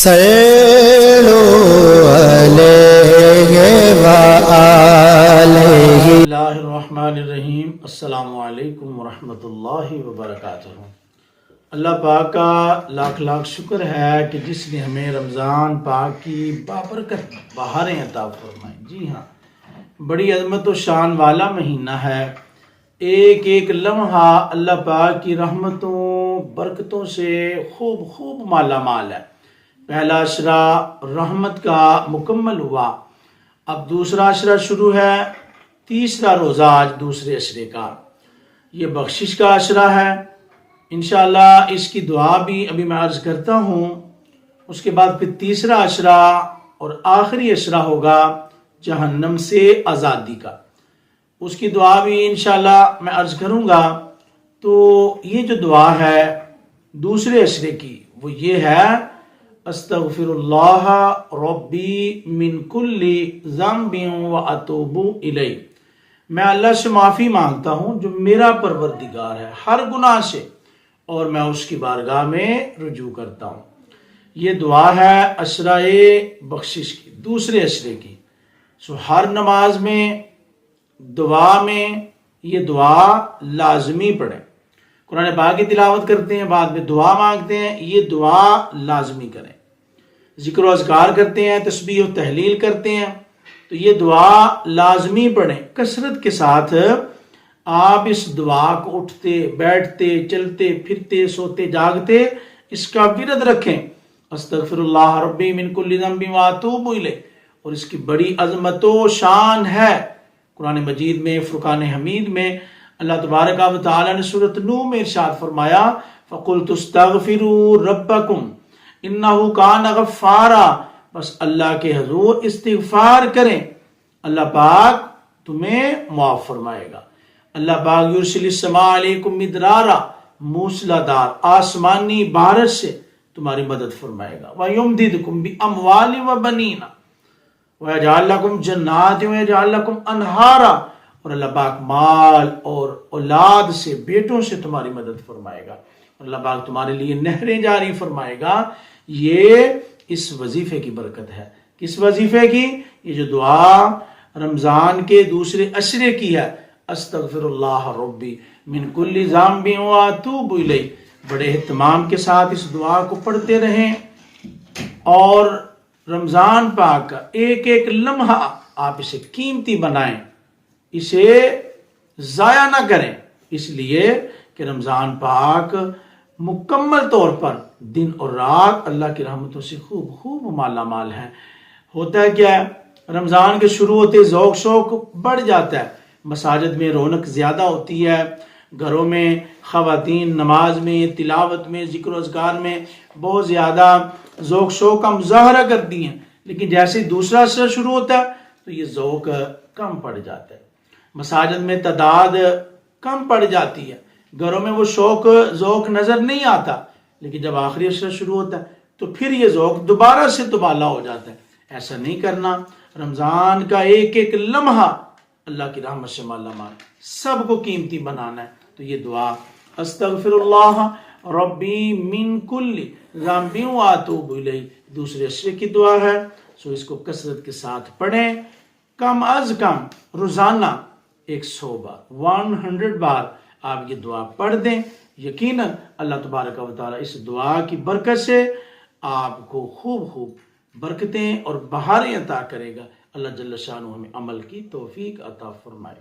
صلو علیہ وآلہ۔ بسم اللہ الرحمن الرحیم۔ السلام علیکم ورحمۃ اللہ وبرکاتہ۔ اللہ پاک کا لاکھ لاکھ شکر ہے کہ جس نے ہمیں رمضان پاک کی بابرکت بہاریں عطا فرمائیں۔ جی ہاں، بڑی عظمت و شان والا مہینہ ہے۔ ایک ایک لمحہ اللہ پاک کی رحمتوں برکتوں سے خوب مالا مال ہے۔ پہلا عشرہ رحمت کا مکمل ہوا، اب دوسرا عشرہ شروع ہے، تیسرا روزہ آج دوسرے عشرے کا، یہ بخشش کا عشرہ ہے۔ انشاءاللہ اس کی دعا بھی ابھی میں عرض کرتا ہوں، اس کے بعد پھر تیسرا عشرہ اور آخری عشرہ ہوگا جہنم سے آزادی کا، اس کی دعا بھی انشاءاللہ میں عرض کروں گا۔ تو یہ جو دعا ہے دوسرے عشرے کی وہ یہ ہے، استغفر اللہ ربی من کل ذنب واتوب الیہ۔ میں اللہ سے معافی مانگتا ہوں جو میرا پروردگار ہے ہر گناہ سے، اور میں اس کی بارگاہ میں رجوع کرتا ہوں۔ یہ دعا ہے عشرہ بخشش کی، دوسرے عشرے کی۔ ہر نماز میں دعا میں یہ دعا لازمی پڑھیں۔ قرآن پاک کی تلاوت کرتے ہیں، بعد میں دعا مانگتے ہیں، یہ دعا لازمی کریں۔ ذکر و اذکار کرتے ہیں، تسبیح و تحلیل کرتے ہیں، تو یہ دعا لازمی پڑھیں کثرت کے ساتھ۔ آپ اس دعا کو اٹھتے بیٹھتے چلتے پھرتے سوتے جاگتے اس کا ورد رکھیں، استغفر اللہ ربی من کل ذنب واتوب الیہ، اور اس کی بڑی عظمت و شان ہے۔ قرآن مجید میں فرقان حمید میں اللہ تبارک و تعالی نے سورۃ نوح میں ارشاد فرمایا، فَقُلْتُ اسْتَغْفِرُوا رَبَّكُمْ اِنَّهُ كَانَ غَفَّارًا، بس اللہ کے حضور استغفار کریں، اللہ پاک تمہیں معاف فرمائے گا۔ اللہ پاک یرسل السماء علیکم مدرارا، موسلادھار آسمانی بارش سے تمہاری مدد فرمائے گا۔ وَيُمْدِدْكُمْ بِأَمْوَالٍ وَبَنِينَ وَيَجْعَلْ لَكُمْ جَنَّاتٍ وَيَجْعَلْ لَكُمْ أَنْهَارًا، اور اللہ پاک مال اور اولاد سے بیٹوں سے تمہاری مدد فرمائے گا، اللہ پاک تمہارے لیے نہریں جاری فرمائے گا۔ یہ اس وظیفے کی برکت ہے۔ کس وظیفے کی؟ یہ جو دعا رمضان کے دوسرے عشرے کی ہے، استغفر اللہ ربی من کل ذنب واتوب الیہ، بڑے اہتمام کے ساتھ اس دعا کو پڑھتے رہیں، اور رمضان پاک کا ایک ایک لمحہ آپ اسے قیمتی بنائیں، اسے ضائع نہ کریں، اس لیے کہ رمضان پاک مکمل طور پر دن اور رات اللہ کی رحمتوں سے خوب مالا مال ہے۔ ہوتا ہے کیا ہے، رمضان کے شروع ہوتے ذوق شوق بڑھ جاتا ہے، مساجد میں رونق زیادہ ہوتی ہے، گھروں میں خواتین نماز میں تلاوت میں ذکر و اذکار میں بہت زیادہ ذوق شوق کا مظاہرہ کرتی ہیں، لیکن جیسے دوسرا عشرہ شروع ہوتا ہے تو یہ ذوق کم پڑ جاتا ہے، مساجد میں تعداد کم پڑ جاتی ہے، گھروں میں وہ ذوق نظر نہیں آتا، لیکن جب آخری عشرہ شروع ہوتا ہے تو پھر یہ ذوق دوبارہ سے دوبالا ہو جاتا ہے۔ ایسا نہیں کرنا، رمضان کا ایک ایک لمحہ اللہ کی رحمت سے مالا مال، سب کو قیمتی بنانا ہے۔ تو یہ دعا استغفر اللہ ربی من کل ذنب واتوب الیہ دوسرے عشرے کی دعا ہے، سو اس کو کثرت کے ساتھ پڑھیں، کم از کم روزانہ 100 بار 100 بار آپ یہ دعا پڑھ دیں، یقیناً اللہ تبارک و تعالی اس دعا کی برکت سے آپ کو خوب برکتیں اور بہاریں عطا کرے گا۔ اللہ جل شانہ ہمیں عمل کی توفیق عطا فرمائے۔